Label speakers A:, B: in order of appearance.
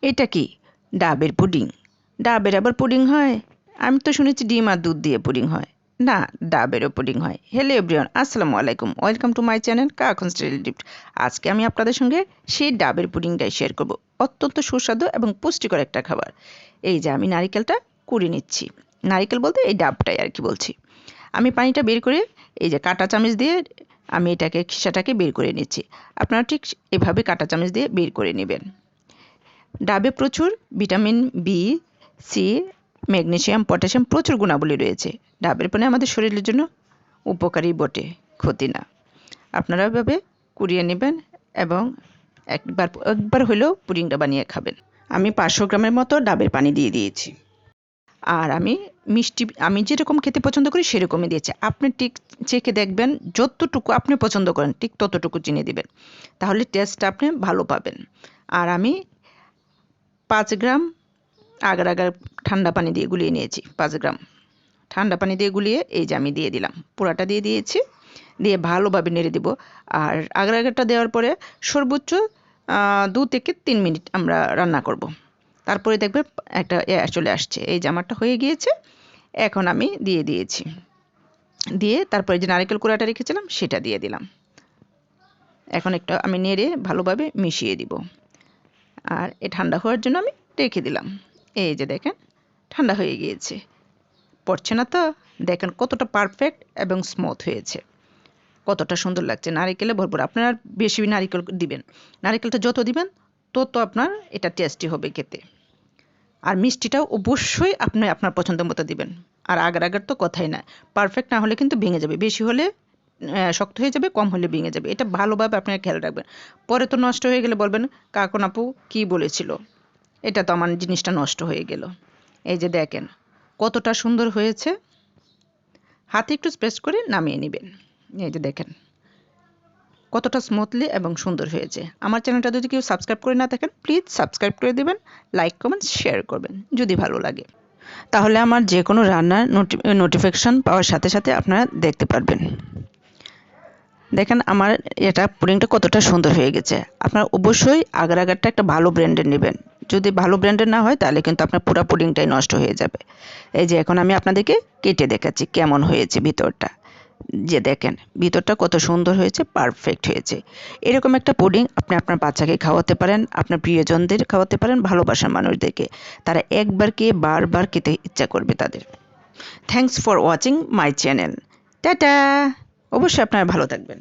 A: এটা কি? ডাবের পুডিং। ডাবের আবার পুডিং হয়? আমি তো শুনেছি ডিম আর দুধ দিয়ে পুডিং হয়। না, ডাবেরও পুডিং হয়। হ্যালো এভরিওয়ান, আসসালামু আলাইকুম, welcome to my channel Kakon style tips. আজকে আমি আপনাদের সঙ্গে সেই ডাবের পুডিংটাই শেয়ার করব। অত্যন্ত সুস্বাদু এবং পুষ্টিকর একটা খাবার। এই যে আমি নারিকেলটা কুড়িয়ে নিচ্ছি। নারিকেল বলতে এই ডাবটাই আর কি বলছি। আমি পানিটা বের করে এই যে কাঁটা চামচ দিয়ে আমি এটাকে খিসাটাকে বের করে নিচ্ছি। আপনারা ঠিক এভাবে কাঁটা চামচ দিয়ে বের করে নেবেন। ডাবে প্রচুর vitamin B, C, magnesium, potassium প্রচুর গুণাবলী রয়েছে। ডাবের পানি আমাদের শরীরের জন্য উপকারী বটে, ক্ষতি না। আপনারা এভাবে কুড়িয়ে নেবেন এবং একবার হলেও পুডিংটা বানিয়ে খাবেন। আমি 500 গ্রামের মতো ডাবের পানি দিয়ে দিয়েছি। আর আমি মিষ্টি আমি যেরকম খেতে পছন্দ করি সেরকমই দিয়েছি। আপনি ঠিক চেখে দেখবেন, যতটুকু আপনি পছন্দ করেন ঠিক ততটুকু চিনি দিবেন, তাহলে টেস্টটা আপনি ভালো পাবেন। আর আমি 5 গ্রাম আগার আগার ঠান্ডা পানি দিয়ে গুলিয়ে নিয়েছি। 5 গ্রাম ঠান্ডা পানি দিয়ে গুলিয়ে এই যে আমি দিয়ে দিলাম, পুরাটা দিয়ে দিয়েছি। দিয়ে ভালোভাবে নেড়ে দিব। আর আগার আগারটা দেওয়ার পরে সর্বোচ্চ 2 থেকে 3 মিনিট আমরা রান্না করব। তারপরে দেখবে একটা চলে আসছে। এই যে আমারটা হয়ে গিয়েছে। এখন আমি দিয়ে দিয়েছি। দিয়ে তারপরে যে নারকেল কোড়াটা রেখেছিলাম সেটা দিয়ে দিলাম। এখন একটু আমি নেড়ে ভালোভাবে মিশিয়ে দিব। আর এ ঠান্ডা হওয়ার জন্য আমি রেখে দিলাম। এই যে দেখেন ঠান্ডা হয়ে গিয়েছে। পড়ছে না তো? দেখেন কতটা পারফেক্ট এবং স্মুথ হয়েছে, কতটা সুন্দর লাগছে। নারিকেলে ভরপুর। আপনারা বেশি নারিকেল দিবেন। নারিকেলটা যত দিবেন তত আপনার এটা টেস্টি হবে খেতে। আর মিষ্টিটাও অবশ্যই আপনি আপনার পছন্দ মতো দিবেন। আর আগার আগার তো কথাই না। পারফেক্ট না হলে কিন্তু ভেঙে যাবে। বেশি হলে শক্ত হয়ে যাবে, কম হলে ভেঙে যাবে। এটা ভালোভাবে আপনারা খেয়াল রাখবেন। পরে তো নষ্ট হয়ে গেলে বলবেন কাকন আপু কী বলেছিল, এটা তো আমার জিনিসটা নষ্ট হয়ে গেল। এই যে দেখেন কতটা সুন্দর হয়েছে। হাতে একটু স্প্রেস করে নামিয়ে নেবেন। এই যে দেখেন কতটা স্মুথলি এবং সুন্দর হয়েছে। আমার চ্যানেলটা যদি কেউ সাবস্ক্রাইব করে না থাকেন প্লিজ সাবস্ক্রাইব করে দেবেন, লাইক কমেন্ট শেয়ার করবেন যদি ভালো লাগে। তাহলে আমার যে কোনো রান্নার নোটিফিকেশন পাওয়ার সাথে সাথে আপনারা দেখতে পারবেন। দেখেন আমার এটা পুডিংটা কতটা সুন্দর হয়ে গেছে। আপনারা অবশ্যই আগার আগারটা একটা ভালো ব্র্যান্ডের নেবেন। যদি ভালো ব্র্যান্ডের না হয় তাহলে কিন্তু আপনার পুরো পুডিংটাই নষ্ট হয়ে যাবে। এই যে এখন আমি আপনাদেরকে কেটে দেখাচ্ছি কেমন হয়েছে ভিতরটা। যে দেখেন ভিতরটা কত সুন্দর হয়েছে, পারফেক্ট হয়েছে। এরকম একটা পুডিং আপনি আপনার বাচ্চাকে খাওয়াতে পারেন, আপনার প্রিয়জনদের খাওয়াতে পারেন, ভালোবাসার মানুষদেরকে। তারা একবার খেয়ে বারবার খেতে ইচ্ছা করবে তাদের। Thanks for watching my channel. Tata. অবশ্যই আপনারা ভালো থাকবেন।